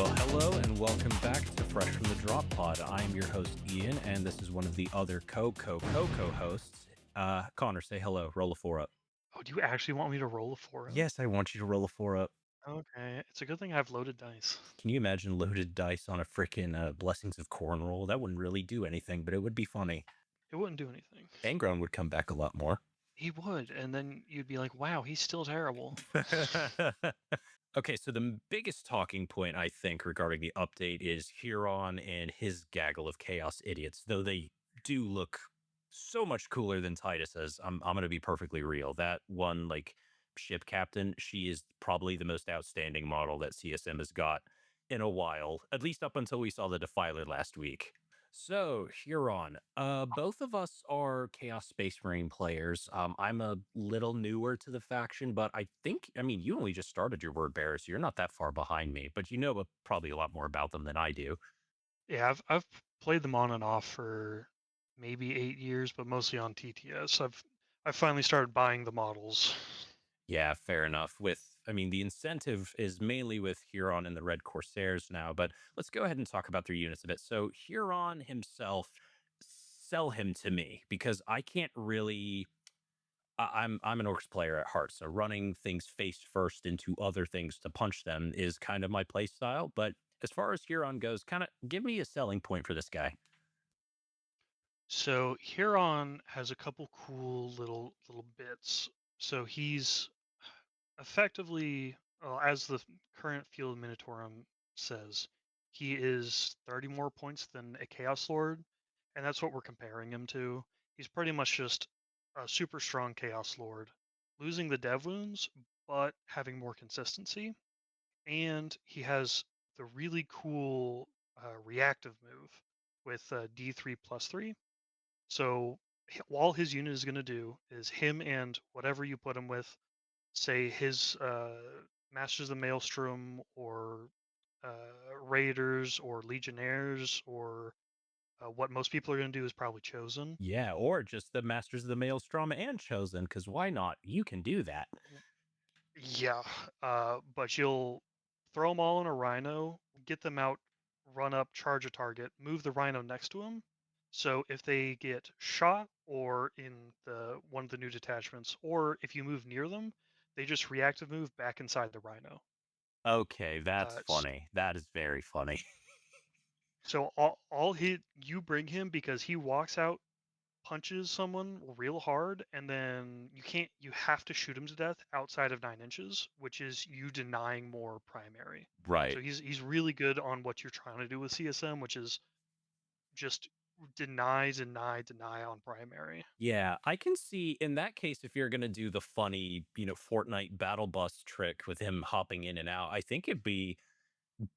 Well, hello and welcome back to Fresh from the Drop Pod. I am your host, Ian, and this is one of the other co-hosts. Connor, say hello. Roll a four up. Oh, do you actually want me to roll a 4 up? Yes, I want you to roll a four up. Okay, it's a good thing I have loaded dice. Can you imagine loaded dice on a frickin' Blessings of Corn roll? That wouldn't really do anything, but it would be funny. It wouldn't do anything. Angron would come back a lot more. He would, and then you'd be like, wow, he's still terrible. Okay, so the biggest talking point I think regarding the update is Huron and his gaggle of chaos idiots. Though they do look so much cooler than Titus's. I'm gonna be perfectly real. That one like ship captain, she is probably the most outstanding model that CSM has got in a while, at least up until we saw the Defiler last week. So, Huron, both of us are Chaos Space Marine players. I'm a little newer to the faction, but I mean, you only just started your word bearer, so you're not that far behind me, but you know probably a lot more about them than I do. Yeah, I've played them on and off for maybe 8 years, but mostly on TTS. I finally started buying the models. Yeah, fair enough. I mean, the incentive is mainly with Huron and the Red Corsairs now, but let's go ahead and talk about their units a bit. So, Huron himself, sell him to me because I can't really I'm an orcs player at heart, so running things face first into other things to punch them is kind of my play style. But as far as Huron goes, kind of give me a selling point for this guy. So Huron has a couple cool little bits. So he's effectively, well, as the current field Minotaurum says, he is 30 more points than a Chaos Lord, and that's what we're comparing him to. He's pretty much just a super strong Chaos Lord, losing the dev wounds, but having more consistency. And he has the really cool reactive move with D3 plus 3. So all his unit is going to do is him and whatever you put him with, say his Masters of the Maelstrom or Raiders or Legionnaires or what most people are going to do is probably Chosen. Yeah, or just the Masters of the Maelstrom and Chosen, because why not? You can do that. Yeah, but you'll throw them all in a Rhino, get them out, run up, charge a target, move the Rhino next to him. So if they get shot or in the one of the new detachments, or if you move near them, they just reactive move back inside the Rhino. Okay, that's S- funny. That is very funny. So all he you bring him because he walks out, punches someone real hard, and then you have to shoot him to death outside of 9 inches, which is you denying more primary. Right. So he's really good on what you're trying to do with CSM, which is just deny on primary. Yeah, I can see in that case if you're gonna do the funny, Fortnite battle bus trick with him hopping in and out, I think it'd be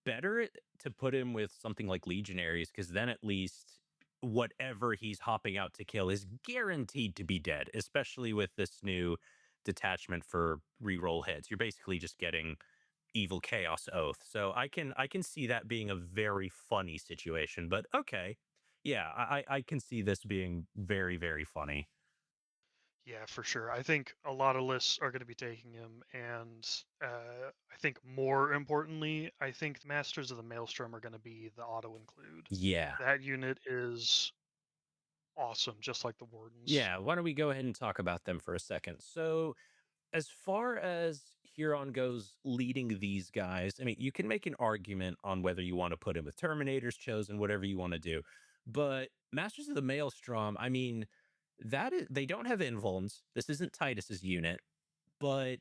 better to put him with something like Legionaries, because then at least whatever he's hopping out to kill is guaranteed to be dead, especially with this new detachment for reroll hits. You're basically just getting evil chaos oath. So I can see that being a very funny situation. But okay. Yeah, I can see this being very, very funny. Yeah, for sure. I think a lot of lists are going to be taking him, and I think more importantly, I think the Masters of the Maelstrom are going to be the auto include. Yeah. That unit is awesome, just like the Wardens. Yeah. Why don't we go ahead and talk about them for a second? So as far as Huron goes leading these guys, I mean, you can make an argument on whether you want to put him with Terminators, Chosen, whatever you want to do. But Masters of the Maelstrom, I mean, they don't have invulns. This isn't Titus's unit, but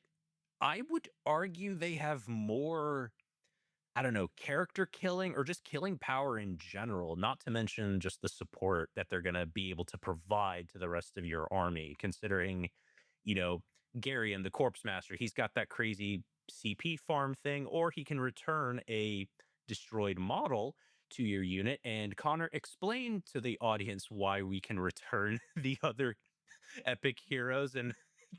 I would argue they have more, I don't know, character killing or just killing power in general, not to mention just the support that they're going to be able to provide to the rest of your army, considering, you know, Gary and the Corpse Master, he's got that crazy CP farm thing, or he can return a destroyed model to your unit. And Connor, explain to the audience why we can return the other epic heroes and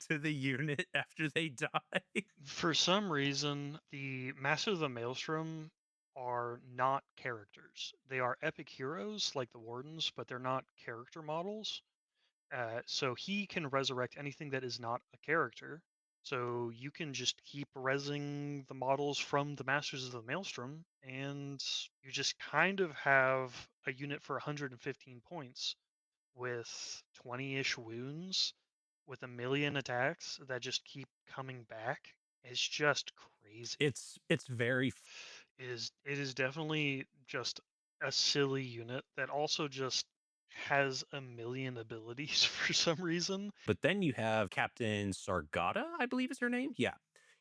to the unit after they die. For some reason, the Masters of the Maelstrom are not characters. They are epic heroes like the Wardens, but they're not character models. So he can resurrect anything that is not a character. So you can just keep resing the models from the Masters of the Maelstrom, and you just kind of have a unit for 115 points with 20-ish wounds, with a million attacks that just keep coming back. It's just crazy. It's very It is definitely just a silly unit that also just has a million abilities for some reason. But then you have Captain Sargata, I believe is her name. Yeah.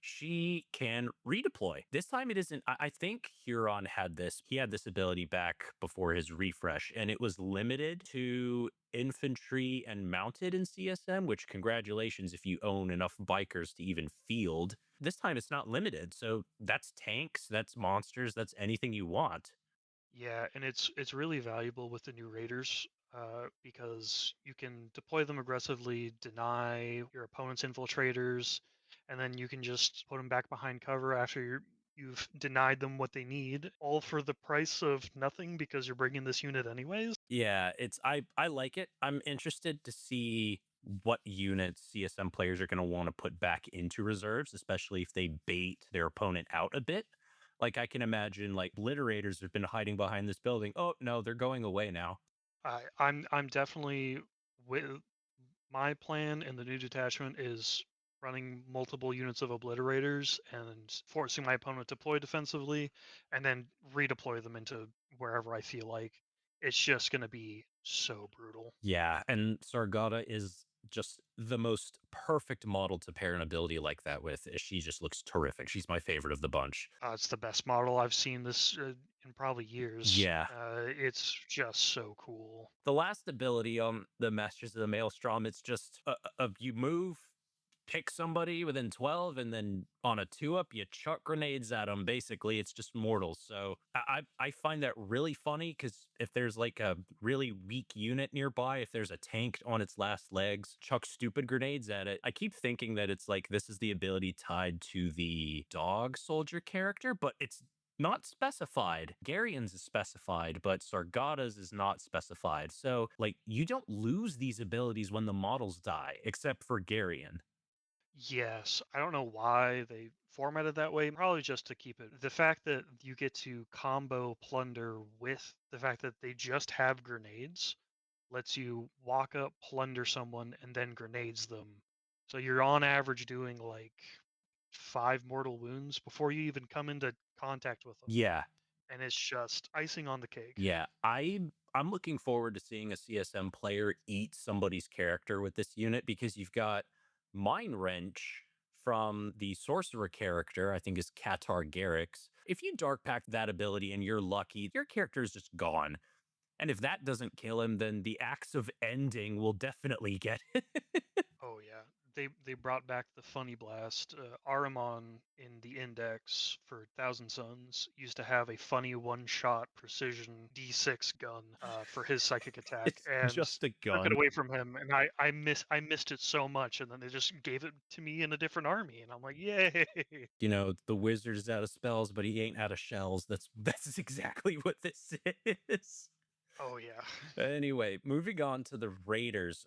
She can redeploy. This time it isn't. I think Huron had this. He had this ability back before his refresh, and it was limited to infantry and mounted in CSM, which congratulations if you own enough bikers to even field. This time it's not limited. So that's tanks, that's monsters, that's anything you want. Yeah, and it's really valuable with the new raiders because you can deploy them aggressively, deny your opponent's infiltrators, and then you can just put them back behind cover after you've denied them what they need, all for the price of nothing because you're bringing this unit anyways. Yeah, I like it. I'm interested to see what units CSM players are going to want to put back into reserves, especially if they bait their opponent out a bit. Like I can imagine like obliterators have been hiding behind this building. Oh no, they're going away now. I'm definitely with my plan in the new detachment is running multiple units of obliterators and forcing my opponent to deploy defensively and then redeploy them into wherever I feel like. It's just going to be so brutal. Yeah, and Sargata is just the most perfect model to pair an ability like that with. She just looks terrific. She's my favorite of the bunch. It's the best model I've seen this in probably years. Yeah, It's just so cool. the last ability on the Masters of the Maelstrom, it's just you move, pick somebody within 12, and then on a 2-up, you chuck grenades at them. Basically, it's just mortals. So I find that really funny because if there's like a really weak unit nearby, if there's a tank on its last legs, chuck stupid grenades at it. I keep thinking that it's like this is the ability tied to the dog soldier character, but it's not specified. Garion's is specified, but Sargata's is not specified. So, like, you don't lose these abilities when the models die, except for Garion. Yes, I don't know why they formatted that way. Probably just to keep it. The fact that you get to combo plunder with the fact that they just have grenades lets you walk up, plunder someone, and then grenades them. So you're on average doing like 5 mortal wounds before you even come into contact with them. Yeah, And it's just icing on the cake. yeah. I'm looking forward to seeing a CSM player eat somebody's character with this unit because you've got Mind Wrench from the sorcerer character, I think is Katar Garrix. If you dark pack that ability and you're lucky, your character is just gone. And if that doesn't kill him, then the axe of ending will definitely get it. Oh yeah, they brought back the funny blast. Aramon in the Index for Thousand Suns used to have a funny one-shot precision D6 gun for his psychic attack, It's and just a took it gun. away from him. And I missed it so much, and then they just gave it to me in a different army, and I'm like, yay! You know, the wizard is out of spells, but he ain't out of shells. That's exactly what this is. Oh yeah. Anyway, moving on to the Raiders.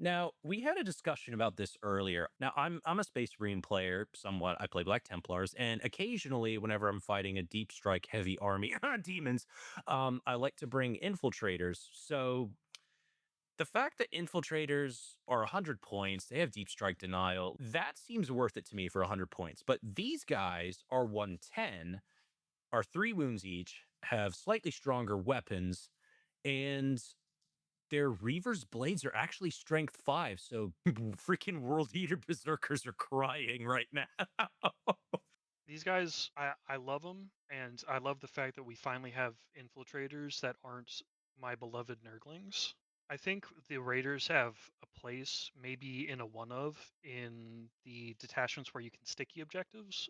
Now we had a discussion about this earlier. Now I'm a Space Marine player, somewhat. I play Black Templars, and occasionally, whenever I'm fighting a deep strike heavy army demons, I like to bring infiltrators. So the fact that infiltrators are 100 points, they have deep strike denial, that seems worth it to me for 100 points. But these guys are 110, are 3 wounds each, have slightly stronger weapons, and their Reaver's blades are actually strength 5. So freaking World Eater Berserkers are crying right now. These guys, I love them, and I love the fact that we finally have infiltrators that aren't my beloved Nurglings. I think the Raiders have a place, maybe in a one of, in the detachments where you can sticky objectives,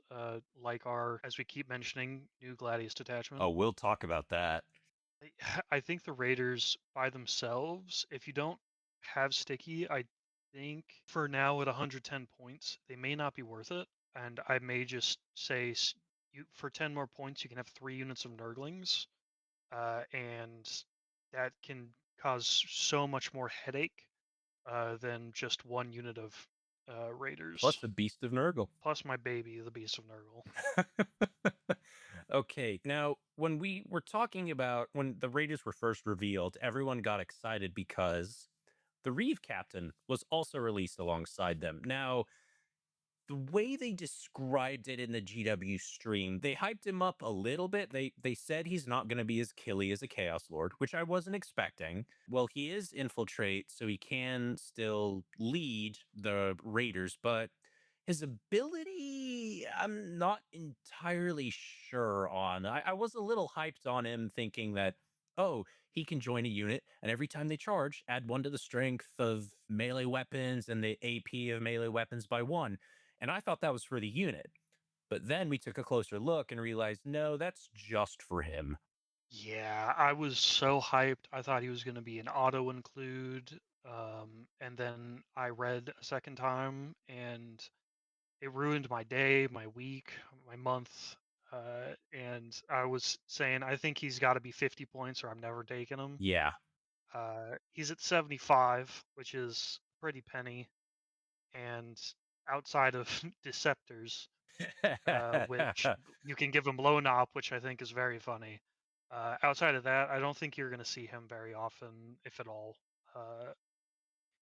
like our, as we keep mentioning, new Gladius Oh, detachment. we'll talk about that. I think the Raiders by themselves, if you don't have sticky, I think for now at 110 points, they may not be worth it. And I may just say you for 10 more points, you can have 3 units of Nurglings, and that can cause so much more headache than just 1 unit of Plus raiders, the Beast of Nurgle. plus my baby, the Beast of Nurgle. Okay, now when we were talking about when the Raiders were first revealed, everyone got excited because the Reeve Captain was also released alongside them. Now, the way they described it in the GW stream, they hyped him up a little bit. They said he's not going to be as killy as a Chaos Lord, which I wasn't expecting. Well, he is infiltrate, so he can still lead the Raiders, but his ability, I'm not entirely sure on. I was a little hyped on him, thinking that, oh, he can join a unit, and every time they charge, add one to the strength of melee weapons and the AP of melee weapons by one, and I thought that was for the unit. But then we took a closer look and realized, no, that's just for him. Yeah, I was so hyped. I thought he was going to be an auto include. And then I read a second time and it ruined my day, my week, my month. And I was saying, I think he's got to be 50 points or I'm never taking him. Yeah. He's at 75, which is pretty penny. And outside of Deceptors, which you can give him blown up, which I think is very funny. Outside of that, I don't think you're going to see him very often, if at all. Uh,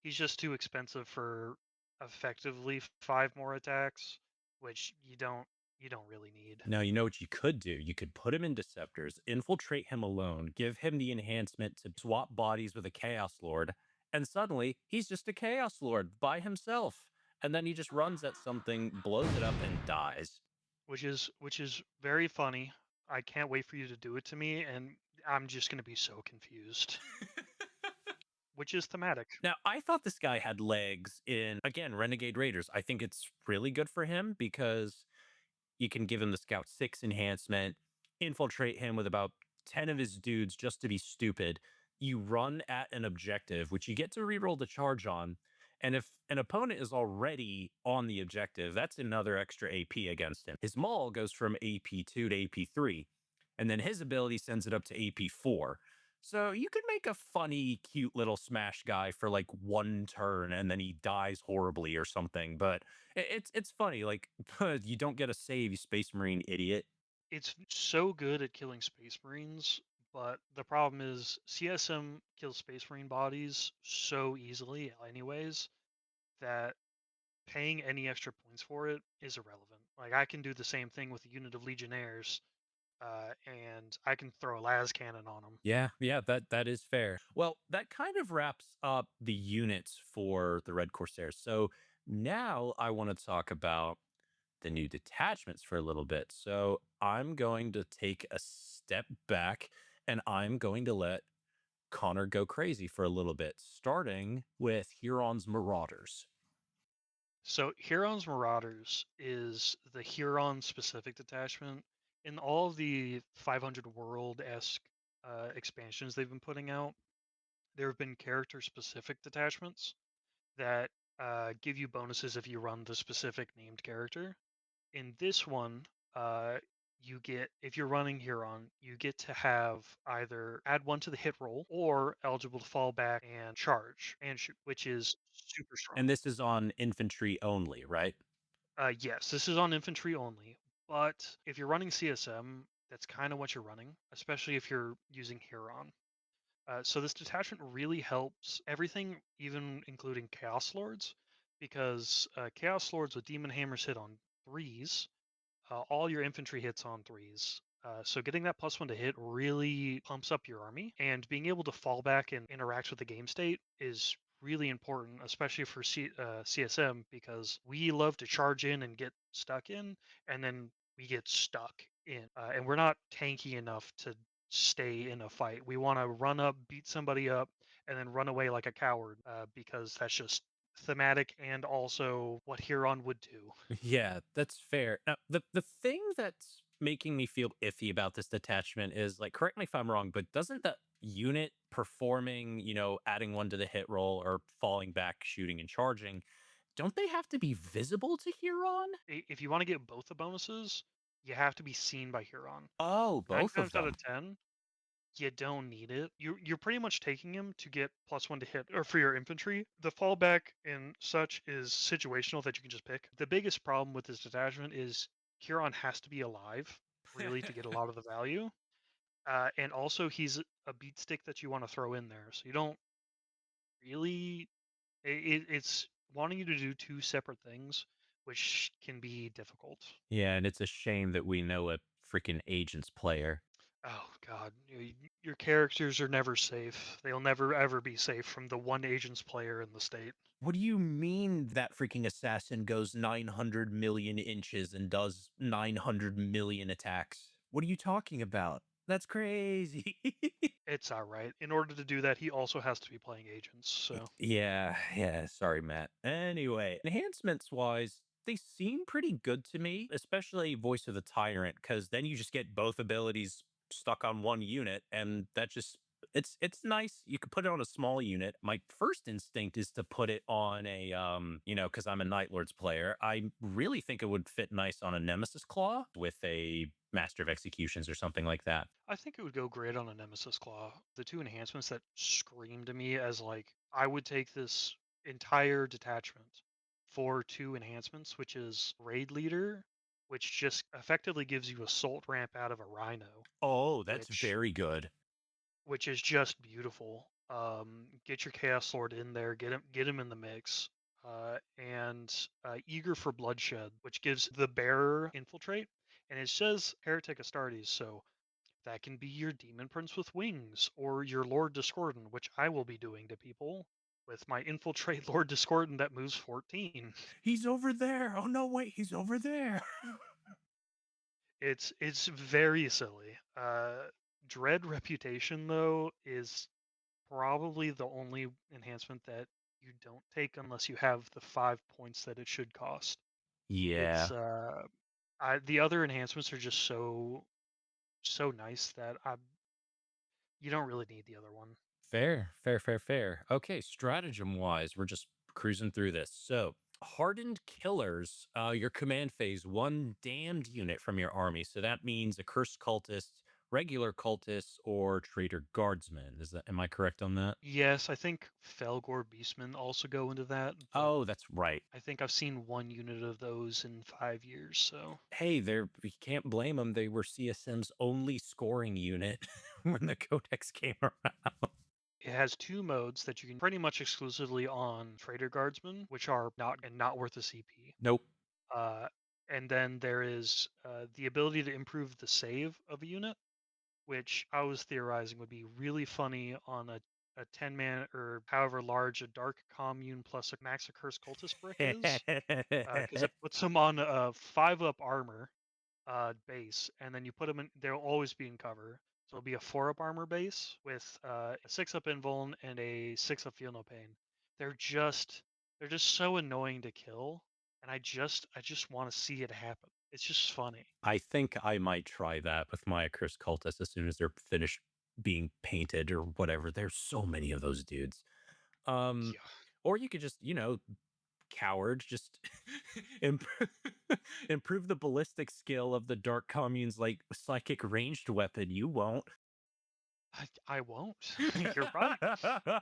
he's just too expensive for effectively 5 more attacks, which you don't really need. Now, you know what you could do? You could put him in Deceptors, infiltrate him alone, give him the enhancement to swap bodies with a Chaos Lord, and suddenly he's just a Chaos Lord by himself. And then he just runs at something, blows it up, and dies. Which is very funny. I can't wait for you to do it to me, and I'm just going to be so confused. Which is thematic. Now, I thought this guy had legs in, again, Renegade Raiders. I think it's really good for him because you can give him the Scout 6 enhancement, infiltrate him with about 10 of his dudes just to be stupid. You run at an objective, which you get to reroll the charge on. And if an opponent is already on the objective, that's another extra AP against him. His maul goes from AP2 to AP3, and then his ability sends it up to AP4. So you could make a funny, cute little smash guy for like one turn and then he dies horribly or something. But it's funny, like, you don't get a save, you Space Marine idiot. It's so good at killing Space Marines, but the problem is CSM kills Space Marine bodies so easily, anyways, that paying any extra points for it is irrelevant. Like I can do the same thing with a unit of Legionnaires, and I can throw a las cannon on them. Yeah, yeah, that is fair. Well, that kind of wraps up the units for the Red Corsairs. So now I want to talk about the new detachments for a little bit. So I'm going to take a step back and I'm going to let Connor go crazy for a little bit, starting with Huron's Marauders. So Huron's Marauders is the Huron specific detachment. In all of the 500 world esque expansions they've been putting out, there have been character specific detachments that give you bonuses if you run the specific named character. In this one, uh, you get if you're running Huron, you get to have either add one to the hit roll or eligible to fall back and charge and shoot, which is super strong. And this is on infantry only, right? Yes, this is on infantry only, but if you're running CSM, that's kind of what you're running, especially if you're using Huron. So this detachment really helps everything, even including Chaos Lords, because Chaos Lords with Demon Hammers hit on threes, all your infantry hits on threes. So getting that +1 to hit really pumps up your army, and being able to fall back and interact with the game state is really important, especially for CSM, because we love to charge in and get stuck in, and then we get stuck in, and we're not tanky enough to stay in a fight. We want to run up, beat somebody up, and then run away like a coward, because that's just thematic and also what Huron would do. Yeah, that's fair. Now, the thing that's making me feel iffy about this detachment is, like, correct me if I'm wrong, but doesn't the unit performing, adding one to the hit roll or falling back, shooting and charging, don't they have to be visible to Huron? If you want to get both the bonuses, you have to be seen by Huron. Oh, Nine both of times out of them. 10. You don't need it. You're pretty much taking him to get +1 to hit or for your infantry. The fallback and such is situational that you can just pick. The biggest problem with this detachment is Huron has to be alive really to get a lot of the value. And also he's a beat stick that you want to throw in there. So you don't really it's wanting you to do two separate things, which can be difficult. Yeah, and it's a shame that we know a freaking agents player. Oh god, your characters are never safe. They'll never ever be safe from the one agents player in the state. What do you mean that freaking assassin goes 900 million inches and does 900 million attacks? What are you talking about? That's crazy. It's all right. In order to do that, he also has to be playing agents. So Yeah. Sorry, Matt. Anyway, enhancements wise, they seem pretty good to me, especially Voice of the Tyrant, because then you just get both abilities stuck on one unit, and that just it's nice. You could put it on a small unit. My first instinct is to put it on a because I'm a Night Lords player. I really think it would fit nice on a Nemesis Claw with a Master of Executions or something like that. I think it would go great on a Nemesis Claw. The two enhancements that scream to me as like I would take this entire detachment for two enhancements, which is Raid Leader, which just effectively gives you assault ramp out of a Rhino, Oh, that's which very good. which is just beautiful. Get your Chaos Lord in there, get him in the mix, and Eager for Bloodshed, which gives the bearer infiltrate, and it says Heretic Astartes, so that can be your Demon Prince with wings, or your Lord Discordant, which I will be doing to people with my infiltrate Lord Discordant that moves 14. He's over there. Oh no, wait, he's over there. It's very silly. Dread Reputation though is probably the only enhancement that you don't take unless you have the 5 points that it should cost. It's Yeah. the other enhancements are just so nice that you don't really need the other one. Fair. Okay, stratagem wise, we're just cruising through this. So, hardened killers, your command phase, one damned unit from your army. So that means a cursed cultist, regular cultist, or traitor guardsman. Am I correct on that? Yes, I think Felgor Beastmen also go into that, but Oh, that's right. I think I've seen one unit of those in 5 years. So Hey, we can't blame them. They were CSM's only scoring unit when the codex came around. it has two modes that you can pretty much exclusively on Trader Guardsmen, which are not worth a CP. Nope. Uh, and then there is the ability to improve the save of a unit, which I was theorizing would be really funny on a 10 man or however large a dark commune plus a max accursed cultist brick is, because it puts them on a 5 up armor base, and then you put them in. They'll always be in cover. So it'll be a 4 up armor base with a 6 up invuln and a 6 up feel no pain. They're just they're just so annoying to kill, and I just want to see it happen. It's just funny. I think I might try that with my accursed cultists as soon as they're finished being painted or whatever. There's so many of those dudes. Um, Yeah, or you could just, coward, just improve, improve the ballistic skill of the dark commune's like psychic ranged weapon. You won't. I won't. You're right.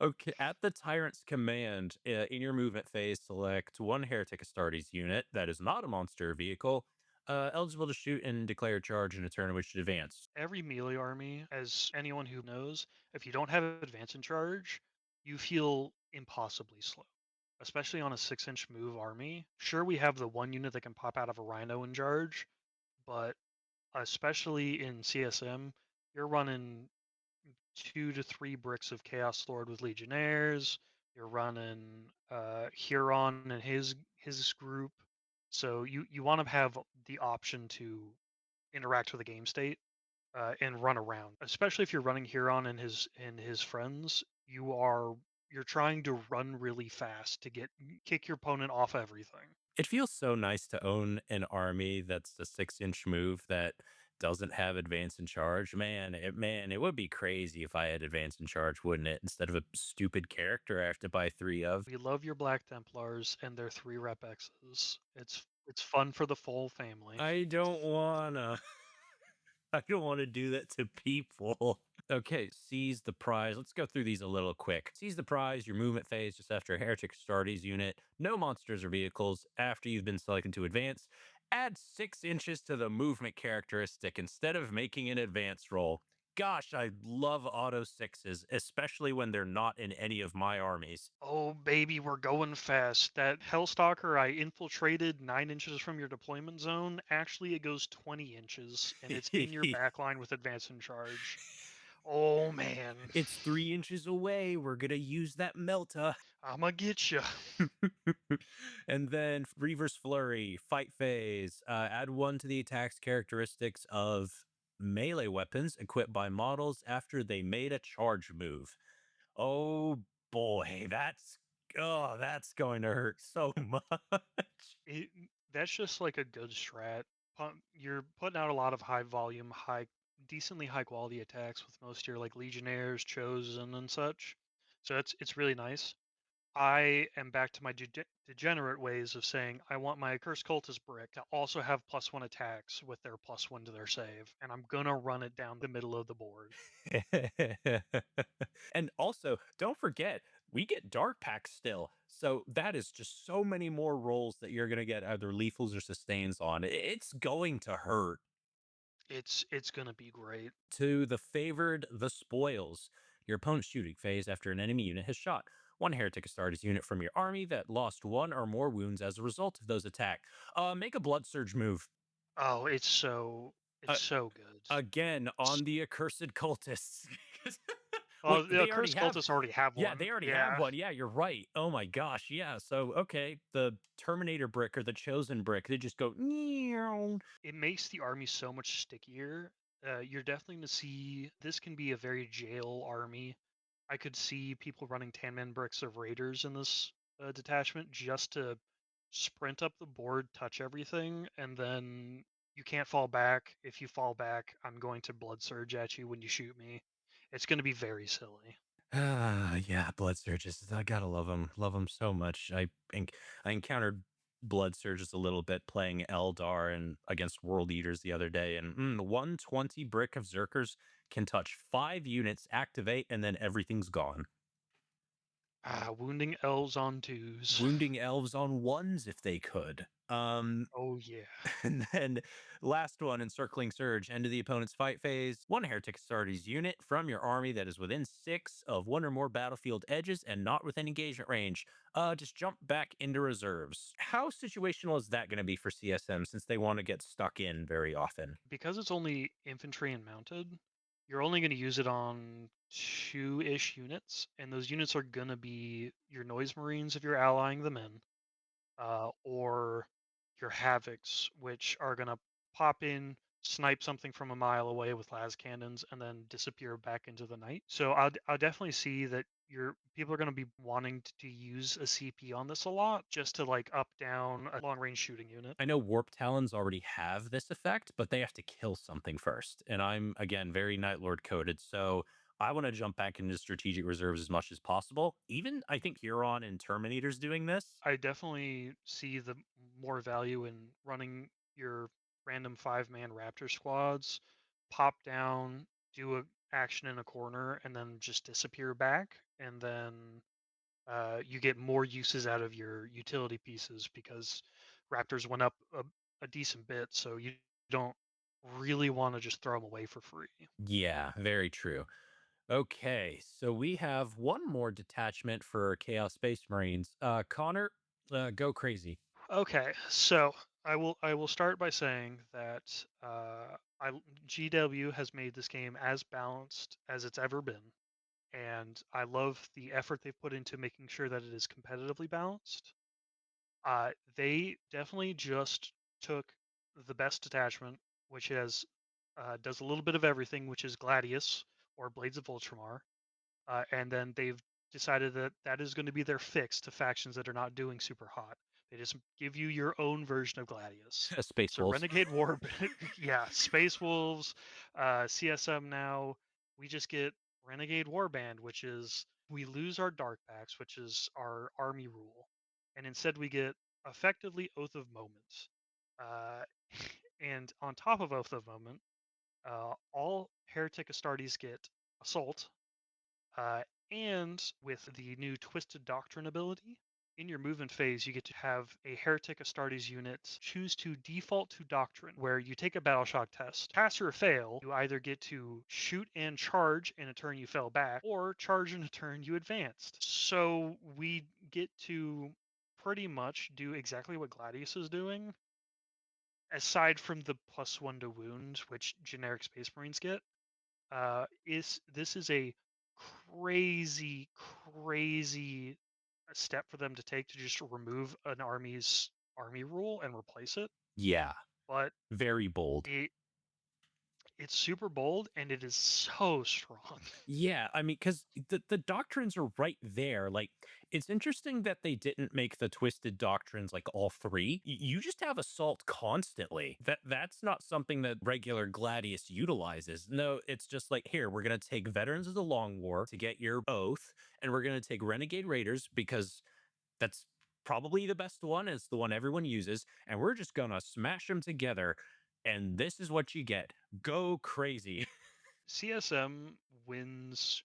Okay, at the tyrant's command, in your movement phase, select one heretic Astartes unit that is not a monster vehicle, eligible to shoot and declare charge in a turn in which to advance. Every melee army, as anyone who knows, if you don't have advance in charge, you feel impossibly slow, especially on a 6-inch move army. Sure, we have the one unit that can pop out of a rhino in charge, but especially in CSM, you're running 2 to 3 bricks of Chaos Lord with Legionnaires. You're running Huron and his group, so you want to have the option to interact with the game state and run around. Especially if you're running Huron and his friends, you're trying to run really fast to kick your opponent off everything. It feels so nice to own an army that's a 6-inch move that doesn't have advance in charge. Man, it would be crazy if I had advance in charge, wouldn't it? Instead of a stupid character I have to buy three of. We love your Black Templars and their 3 rep X's. It's fun for the full family. I don't wanna. I don't want to do that to people. Okay, seize the prize. Let's go through these a little quick. Seize the prize, your movement phase just after a heretic Astartes unit. No monsters or vehicles after you've been selected to advance. Add 6 inches to the movement characteristic instead of making an advance roll. Gosh, I love auto sixes, especially when they're not in any of my armies. Oh, baby, we're going fast. That Hellstalker I infiltrated 9 inches from your deployment zone, actually, it goes 20 inches and it's in your backline with advance and charge. Oh, man. It's 3 inches away. We're gonna use that melta. I'm gonna get you. And then Reverse Flurry, fight phase. Add one to the attack's characteristics of melee weapons equipped by models after they made a charge move. Oh boy, that's going to hurt so much. It, that's just like a good strat. You're putting out a lot of high volume, decently high quality attacks with most of your like Legionnaires, Chosen, and such. So it's really nice. I am back to my degenerate ways of saying I want my Cursed Cultist brick to also have +1 attacks with their +1 to their save, and I'm gonna run it down the middle of the board. And also, don't forget, we get dark packs still. So that is just so many more rolls that you're going to get either lethals or sustains on. It's going to hurt. It's gonna be great. To the favored, the spoils. Your opponent's shooting phase after an enemy unit has shot one Heretic Astartes unit from your army that lost one or more wounds as a result of those attack. Make a blood surge move. Oh, it's Uh, so good. Again on the accursed cultists. Oh, Wait, the they already Cursed have. Cultists already have Yeah, one. they already have Yeah. one. Yeah, you're right. Oh my gosh. Yeah. So okay, the Terminator brick or the Chosen brick, they just go. "Meow." It makes the army so much stickier. You're definitely going to see this can be a very jail army. I could see people running 10 man bricks of raiders in this detachment just to sprint up the board, touch everything, and then you can't fall back. If you fall back, I'm going to blood surge at you when you shoot me. It's going to be very silly. Ah, yeah, blood surges. I gotta love them. Love them so much. I encountered blood surges a little bit playing Eldar and against World Eaters the other day, and 120 brick of Zerkers can touch 5 units, activate, and then everything's gone. Wounding elves on twos. Wounding elves on ones if they could. Oh, yeah. And then last one, encircling surge, end of the opponent's fight phase. One heretic Astartes unit from your army that is within 6 of one or more battlefield edges and not within engagement range. Just jump back into reserves. How situational is that going to be for CSM since they want to get stuck in very often? Because it's only infantry and mounted, you're only going to use it on two-ish units, and those units are going to be your noise marines if you're allying them in, or your havocs, which are going to pop in, snipe something from a mile away with las cannons, and then disappear back into the night. So I'll definitely see that your people are going to be wanting to use a CP on this a lot, just to like up down a long range shooting unit. I know Warp Talons already have this effect, but they have to kill something first. And I'm, again, very Night Lord coded. So I want to jump back into strategic reserves as much as possible. Even I think Huron and Terminator's doing this. I definitely see the more value in running your random 5 man raptor squads, pop down, do a action in a corner, and then just disappear back, and then you get more uses out of your utility pieces because raptors went up a decent bit, so you don't really want to just throw them away for free. Yeah, very true. Okay, so we have one more detachment for Chaos Space Marines. Connor, go crazy. Okay, so I will start by saying that GW has made this game as balanced as it's ever been, and I love the effort they've put into making sure that it is competitively balanced. They definitely just took the best detachment, which has does a little bit of everything, which is Gladius or Blades of Ultramar, and then they've decided that that is going to be their fix to factions that are not doing super hot. They just give you your own version of Gladius. Space So Wolves. Renegade War, yeah, Space Wolves, CSM now. We just get Renegade Warband, which is we lose our Dark Packs, which is our army rule, and instead we get effectively Oath of Moment. Uh, and on top of Oath of Moment, All Heretic Astartes get Assault, uh, and with the new Twisted Doctrine ability, in your movement phase, you get to have a Heretic Astartes unit choose to default to Doctrine, where you take a battle shock test. Pass or fail, you either get to shoot and charge in a turn you fell back, or charge in a turn you advanced. So we get to pretty much do exactly what Gladius is doing, aside from the +1 to wound, which generic Space Marines get. Is this is a crazy step for them to take to just remove an army's army rule and replace it, Yeah, but very bold. it it's super bold and it is so strong. Yeah, I mean, because the doctrines are right there. Like, it's interesting that they didn't make the twisted doctrines like all three. You just have assault constantly. That's not something that regular Gladius utilizes. No, it's just like here we're gonna take veterans of the Long War to get your oath, and we're gonna take renegade raiders because that's probably the best one. It's the one everyone uses, and we're just gonna smash them together. And this is what you get. Go crazy. CSM wins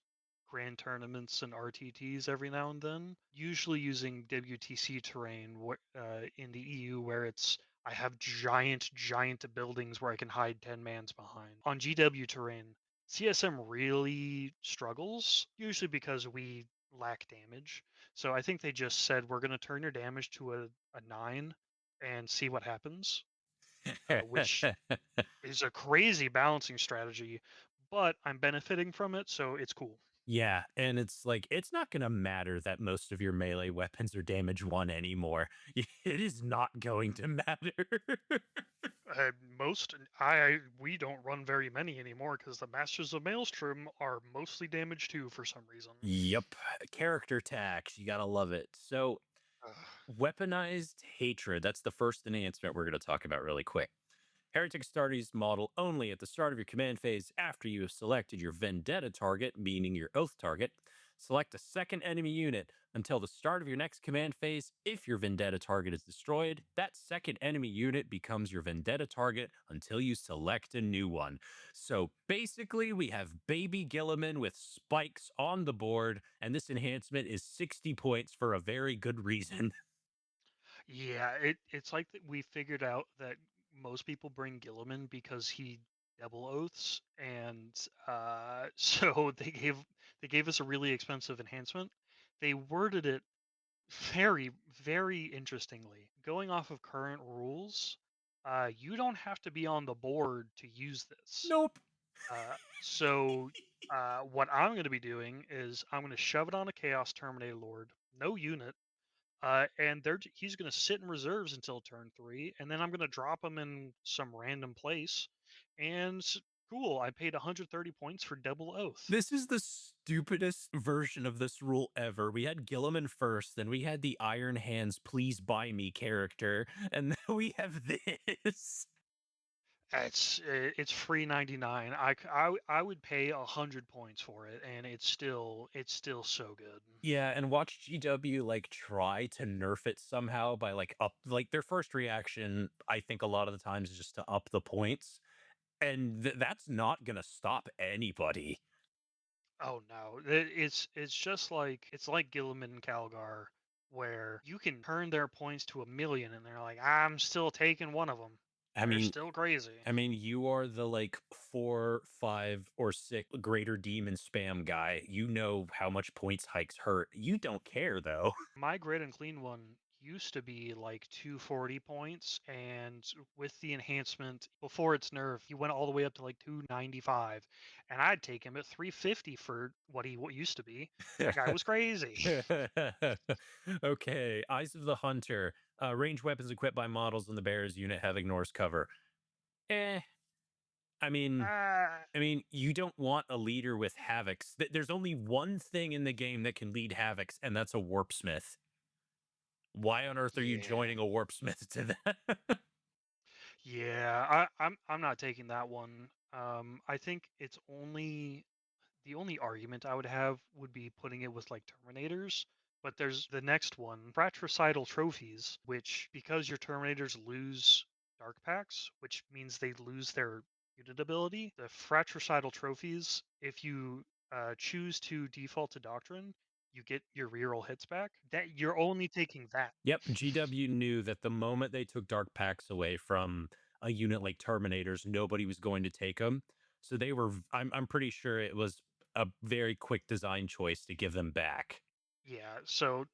grand tournaments and RTTs every now and then, usually using WTC terrain in the EU where it's I have giant buildings where I can hide 10 mans behind. On GW terrain, CSM really struggles, usually because we lack damage. So I think they just said we're going to turn your damage to a 9 and see what happens, which is a crazy balancing strategy, but I'm benefiting from it, so it's cool. Yeah, and it's like it's not gonna matter that most of your melee weapons are damage 1 anymore. It is not going to matter. Most I we don't run very many anymore because the Masters of Maelstrom are mostly damage too for some reason. Yep, character tax, you gotta love it. So, Ugh. weaponized hatred, that's the first enhancement we're gonna talk about really quick. Heretic Astartes model only at the start of your command phase after you have selected your vendetta target, meaning your oath target. Select a second enemy unit until the start of your next command phase. If your vendetta target is destroyed, that second enemy unit becomes your vendetta target until you select a new one. So basically, we have Baby Gilliman with spikes on the board, and this enhancement is 60 points for a very good reason. Yeah, it's like that we figured out that most people bring Gilliman because he double oaths, and so they gave us a really expensive enhancement. They worded it very interestingly. Going off of current rules, you don't have to be on the board to use this. Nope. So what I'm going to be doing is I'm going to shove it on a Chaos Terminator Lord, no unit, and he's going to sit in reserves until turn 3, and then I'm going to drop him in some random place. And cool, I paid 130 points for double oath. This is the stupidest version of this rule ever. We had Gilliman first, then we had the Iron Hands Please Buy Me character, and then we have this. It's free 99. I would pay 100 points for it, and it's still so good. Yeah, and watch GW like try to nerf it somehow by like up like their first reaction, I think a lot of the times is just to up the points. And that's not gonna stop anybody. Oh no, it's just like it's like Gilliman and Calgar, where you can turn their points to 1,000,000, and they're like, I'm still taking one of them. I They're mean, still crazy. you are the like 4, 5, or 6 greater demon spam guy. You know how much points hikes hurt. You don't care though. My grid and clean one used to be like 240 points, and with the enhancement before its nerf, he went all the way up to like 295, and I'd take him at 350 for what used to be. That guy was crazy. Okay, Eyes of the Hunter. Range weapons equipped by models in the bearer's unit have ignores cover. Eh, I mean, Ah, you don't want a leader with havocs. There's only one thing in the game that can lead havocs, and that's a warpsmith. Why on earth are you yeah. joining a warpsmith to that? Yeah, I'm not taking that one. I think the only argument I would have would be putting it with like Terminators. But there's the next one, Fratricidal Trophies, which because your Terminators lose Dark Packs, which means they lose their unit ability, the fratricidal trophies, if you choose to default to doctrine, you get your reroll hits back. That you're only taking that. Yep, GW knew that the moment they took dark packs away from a unit like Terminators, nobody was going to take them. So they were I'm pretty sure it was a very quick design choice to give them back. Yeah, so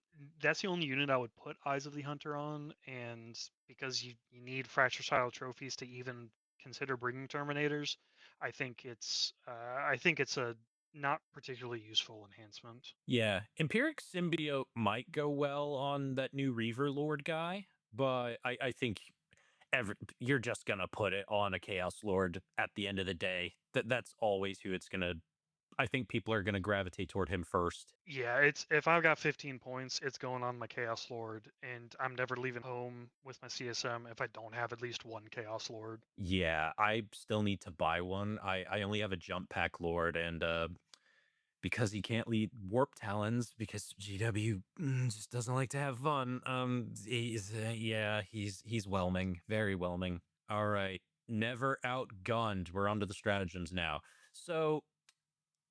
that's the only unit I would put Eyes of the Hunter on, and because you need fratricidal trophies to even consider bringing Terminators, I think it's a not particularly useful enhancement. Yeah, Empiric Symbiote might go well on that new Reaver Lord guy, but I think you're just gonna put it on a Chaos Lord at the end of the day. That's always who it's gonna. I think people are gonna gravitate toward him first. Yeah, it's if I've got 15 points, it's going on my Chaos Lord, and I'm never leaving home with my CSM if I don't have at least one Chaos Lord. Yeah, I still need to buy one. I only have a jump pack Lord, and because he can't lead Warp Talons because GW just doesn't like to have fun. He's yeah, he's whelming, very whelming. All right, never outgunned. We're onto the stratagems now. So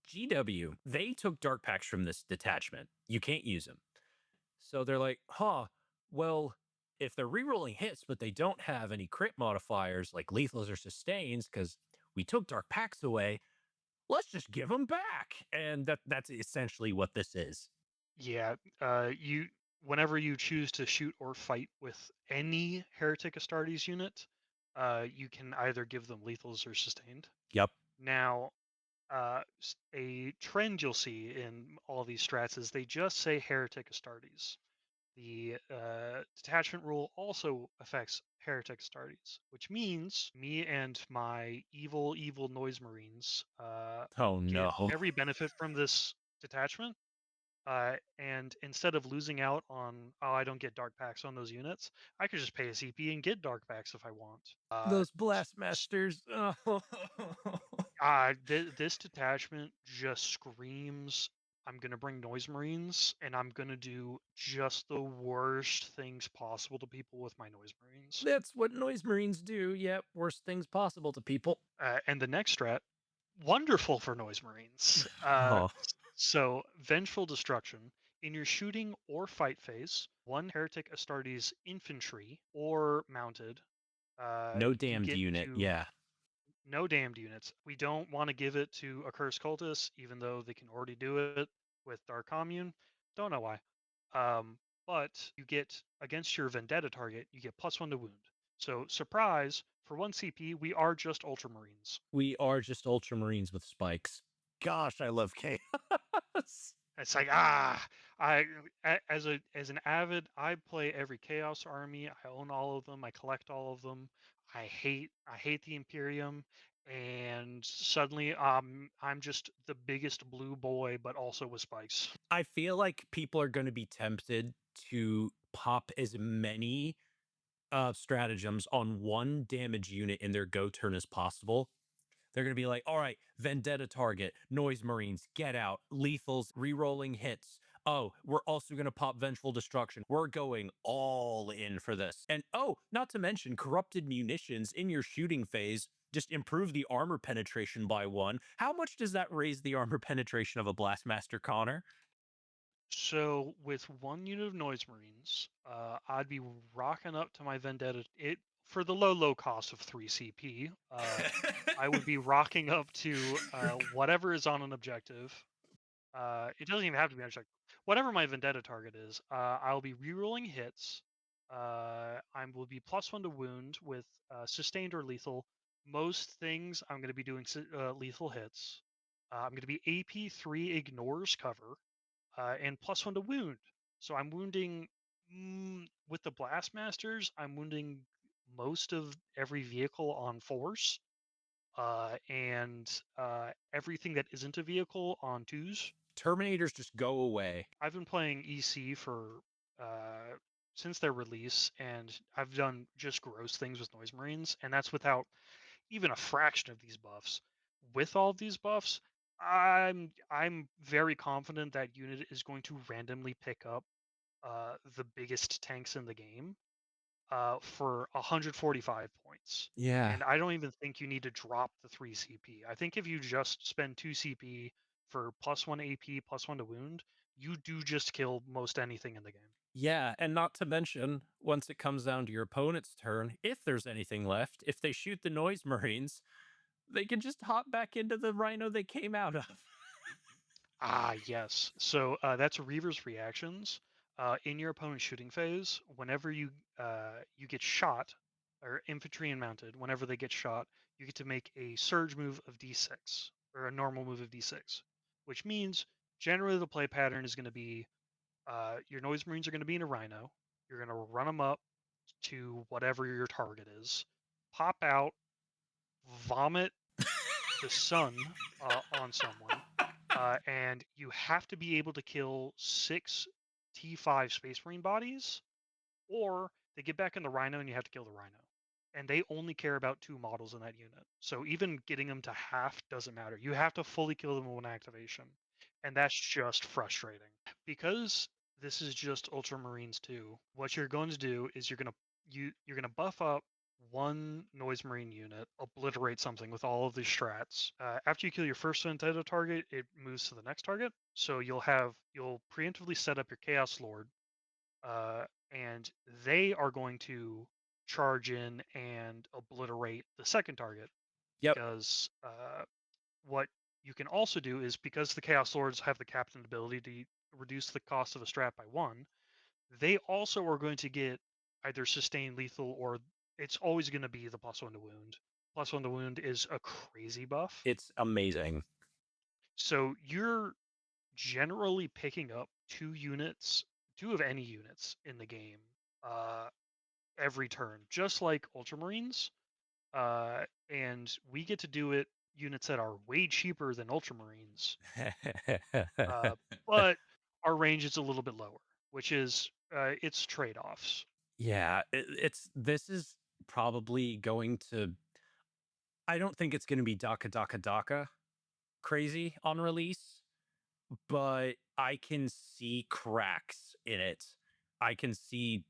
GW, they took dark packs from this detachment. You can't use them. So they're like, huh, well, if they're rerolling hits, but they don't have any crit modifiers like lethals or sustains, because we took dark packs away, let's just give them back. And that's essentially what this is. Yeah, you whenever you choose to shoot or fight with any Heretic Astartes unit, you can either give them lethals or sustained. Yep. Now, a trend you'll see in all these strats is they just say Heretic Astartes. The detachment rule also affects Heretic Astartes, which means me and my evil Noise Marines Oh get no. every benefit from this detachment, and instead of losing out on, oh, I don't get dark packs on those units, I could just pay a CP and get dark packs if I want. Those blast masters. Oh. This detachment just screams, I'm going to bring Noise Marines and I'm going to do just the worst things possible to people with my Noise Marines. That's what noise marines do. Yep. Worst things possible to people. And the next strat, wonderful for Noise Marines. Oh, So, Vengeful Destruction. In your shooting or fight phase, one Heretic Astartes infantry or mounted, no you damned get unit. to Yeah. no damned units. We don't want to give it to a Cursed Cultist, even though they can already do it with Dark Commune. Don't know why. But you get, against your Vendetta target, you get +1 to wound. So, surprise, for 1 CP, we are just Ultramarines. We are just ultramarines with spikes. Gosh, I love chaos. It's like as an avid, I play every Chaos Army. I own all of them. I collect all of them. I hate the Imperium, and suddenly I'm just the biggest blue boy, but also with spikes. I feel like people are going to be tempted to pop as many stratagems on one damage unit in their go turn as possible. They're going to be like, all right, Vendetta target, Noise Marines, get out, lethals, re-rolling hits. Oh, we're also going to pop Vengeful Destruction. We're going all in for this. And oh, not to mention corrupted munitions in your shooting phase. Just improve the armor penetration by one. How much does that raise the armor penetration of a Blastmaster, Connor? So with one unit of Noise Marines, I'd be rocking up to my Vendetta. It for the low cost of 3 CP. I would be rocking up to whatever is on an objective. It doesn't even have to be unchecked. Whatever my vendetta target is, I'll be rerolling hits. I will be +1 to wound with sustained or lethal. Most things I'm going to be doing lethal hits. I'm going to be AP3 ignores cover and +1 to wound. So I'm wounding with the blast masters. I'm wounding most of every vehicle on force and everything that isn't a vehicle on twos. Terminators just go away. I've been playing EC for uh, since their release, and I've done just gross things with Noise Marines, and that's without even a fraction of these buffs. With all of these buffs, I'm very confident that unit is going to randomly pick up the biggest tanks in the game. for 145 points. Yeah. And I don't even think you need to drop the 3 CP. I think if you just spend 2 CP for +1 AP, +1 to wound, you do just kill most anything in the game. Yeah, and not to mention, once it comes down to your opponent's turn, if there's anything left, if they shoot the noise marines, they can just hop back into the rhino they came out of. Ah, yes. So that's Reaver's reactions. In your opponent's shooting phase, whenever you get shot, or infantry and mounted, whenever they get shot, you get to make a surge move of D6 or a normal move of D6, which means generally the play pattern is going to be your noise marines are going to be in a rhino. You're going to run them up to whatever your target is, pop out, vomit the sun on someone, and you have to be able to kill 6 T5 Space Marine bodies, or they get back in the Rhino and you have to kill the Rhino. And they only care about 2 models in that unit. So even getting them to half doesn't matter. You have to fully kill them in one activation. And that's just frustrating. Because this is just Ultramarines 2, what you're going to do is you're gonna buff up one Noise Marine unit, obliterate something with all of these strats. After you kill your first untitled target, it moves to the next target. So you'll preemptively set up your Chaos Lord, and they are going to charge in and obliterate the second target Yep. because what you can also do is because the Chaos Lords have the captain ability to reduce the cost of a strat by 1, they also are going to get either sustained lethal or it's always going to be the +1 to wound. +1 to wound is a crazy buff. It's amazing. So you're generally picking up 2 units, 2 of any units in the game, uh, every turn, just like Ultramarines. And we get to do it units that are way cheaper than Ultramarines, uh, but our range is a little bit lower, which is it's trade-offs. Yeah, it's this is probably going to I don't think it's gonna be DACA crazy on release, but I can see cracks in it. I can see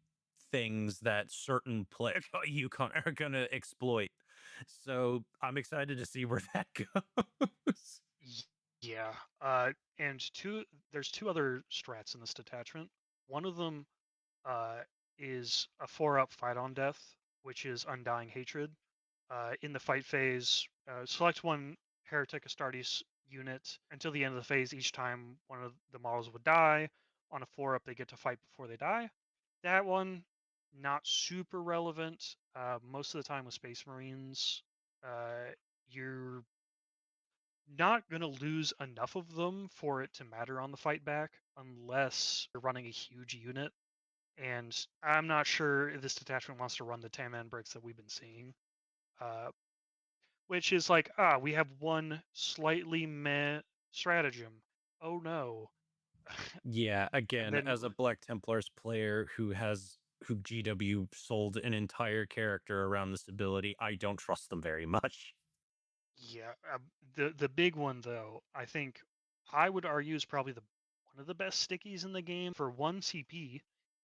things that certain players Yukon are gonna exploit. So I'm excited to see where that goes. Y- Yeah, and there's 2 other strats in this detachment. One of them uh, is a 4-up fight on death, which is Undying Hatred. In the fight phase, select one Heretic Astartes unit until the end of the phase. Each time one of the models would die, on a 4-up, they get to fight before they die. That one, not super relevant. Most of the time with Space Marines, you're not going to lose enough of them for it to matter on the fight back unless you're running a huge unit, and I'm not sure if this detachment wants to run the 10-man bricks that we've been seeing, uh, which is like, we have one slightly meh stratagem. Oh no. Yeah, And again, then, as a Black Templars player who GW sold an entire character around this ability, I don't trust them very much. yeah, the big one though, I think I would argue is probably the one of the best stickies in the game for 1 CP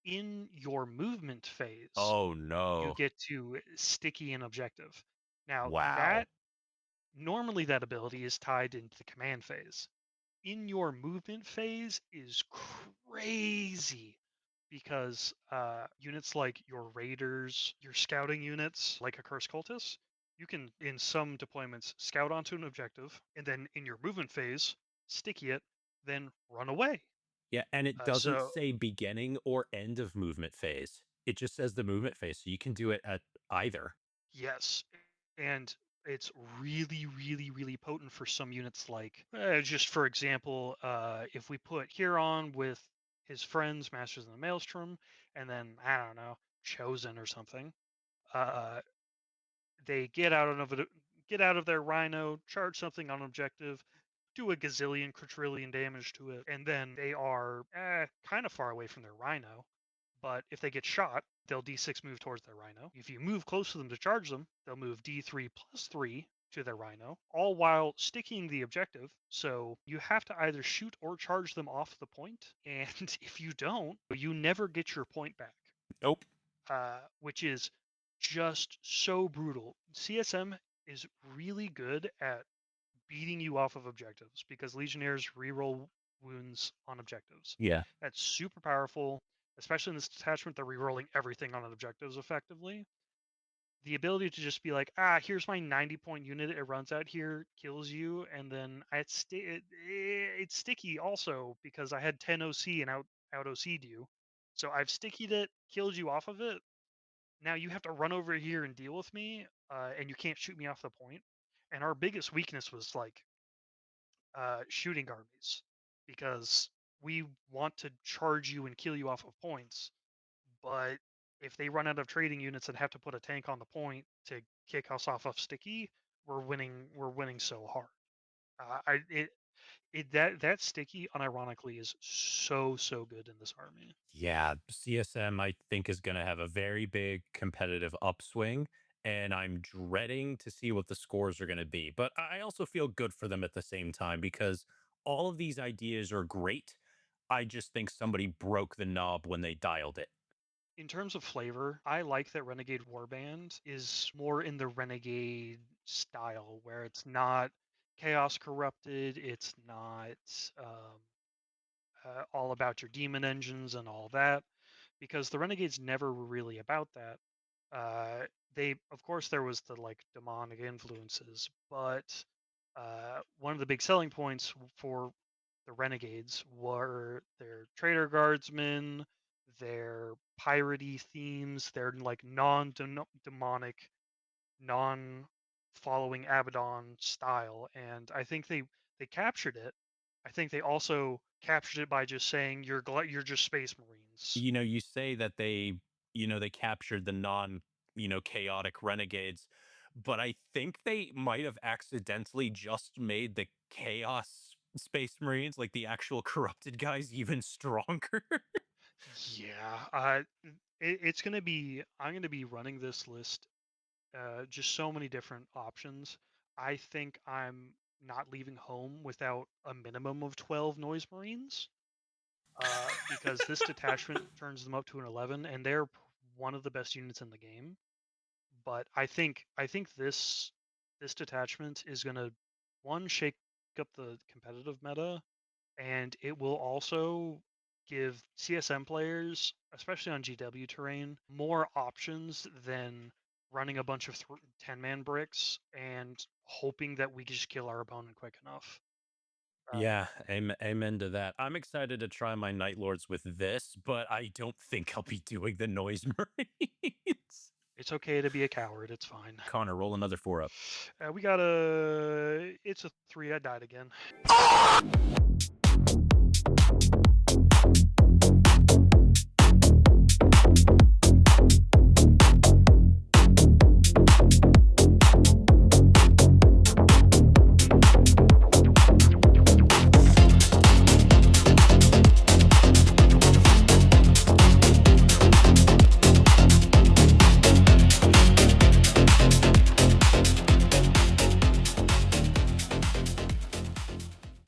in your movement phase. Oh You no. get to sticky an objective. Now Wow. that normally that ability is tied into the command phase. In your movement phase is crazy because units like your raiders, your scouting units, like a cursed cultist, you can in some deployments scout onto an objective and then in your movement phase sticky it, then run away. Yeah, and it doesn't So say beginning or end of movement phase. It just says the movement phase, so you can do it at either. yes, and it's really, really, really potent for some units. Like, just for example, if we put Huron with his friends, Masters of the Maelstrom, and then I don't know, Chosen or something, uh, they get out of their Rhino, charge something on objective, do a gazillion, quadrillion damage to it, and then they are kind of far away from their Rhino. But if they get shot, they'll D6 move towards their Rhino. If you move close to them to charge them, they'll move D3 plus 3 to their Rhino, all while sticking the objective. So you have to either shoot or charge them off the point, and if you don't, you never get your point back. Nope. which is just so brutal. CSM is really good at beating you off of objectives because Legionnaires reroll wounds on objectives. Yeah. That's super powerful, especially in this detachment. They're rerolling everything on objectives effectively. The ability to just be like, here's my 90-point unit. It runs out here, kills you, and then it's sticky also because I had 10 OC and out OC'd you. So I've stickied it, killed you off of it. Now you have to run over here and deal with me, and you can't shoot me off the point. And our biggest weakness was like shooting armies because we want to charge you and kill you off of points, but if they run out of trading units and have to put a tank on the point to kick us off of sticky, we're winning. We're winning so hard. I it that sticky unironically is so good in this army. Yeah, CSM, I think, is going to have a very big competitive upswing, and I'm dreading to see what the scores are going to be. But I also feel good for them at the same time because all of these ideas are great. I just think somebody broke the knob when they dialed it. In terms of flavor, I like that Renegade Warband is more in the Renegade style, where it's not chaos corrupted, it's not all about your demon engines and all that, because the Renegades never were really about that. Uh, they, of course, there was the like demonic influences, but one of the big selling points for the Renegades were their traitor guardsmen, their piratey themes, their like non-demonic, non-following Abaddon style, and I think they captured it. I think they also captured it by just saying you're just Space Marines. You say that they captured the chaotic renegades, but I think they might have accidentally just made the chaos space marines, like the actual corrupted guys, even stronger. Yeah, it's gonna be. I'm gonna be running this list. Just so many different options. I think I'm not leaving home without a minimum of 12 noise marines. Because this detachment turns them up to an 11, and they're one of the best units in the game. But I think this detachment is gonna one shake up the competitive meta, and it will also give CSM players, especially on GW terrain, more options than running a bunch of 10-man bricks and hoping that we just kill our opponent quick enough. Uh, Yeah, amen to that. I'm excited to try my Night Lords with this, but I don't think I'll be doing the noise marines. it's okay to be a coward. It's fine. Connor, roll another four up. We got a. It's a 3. I died again.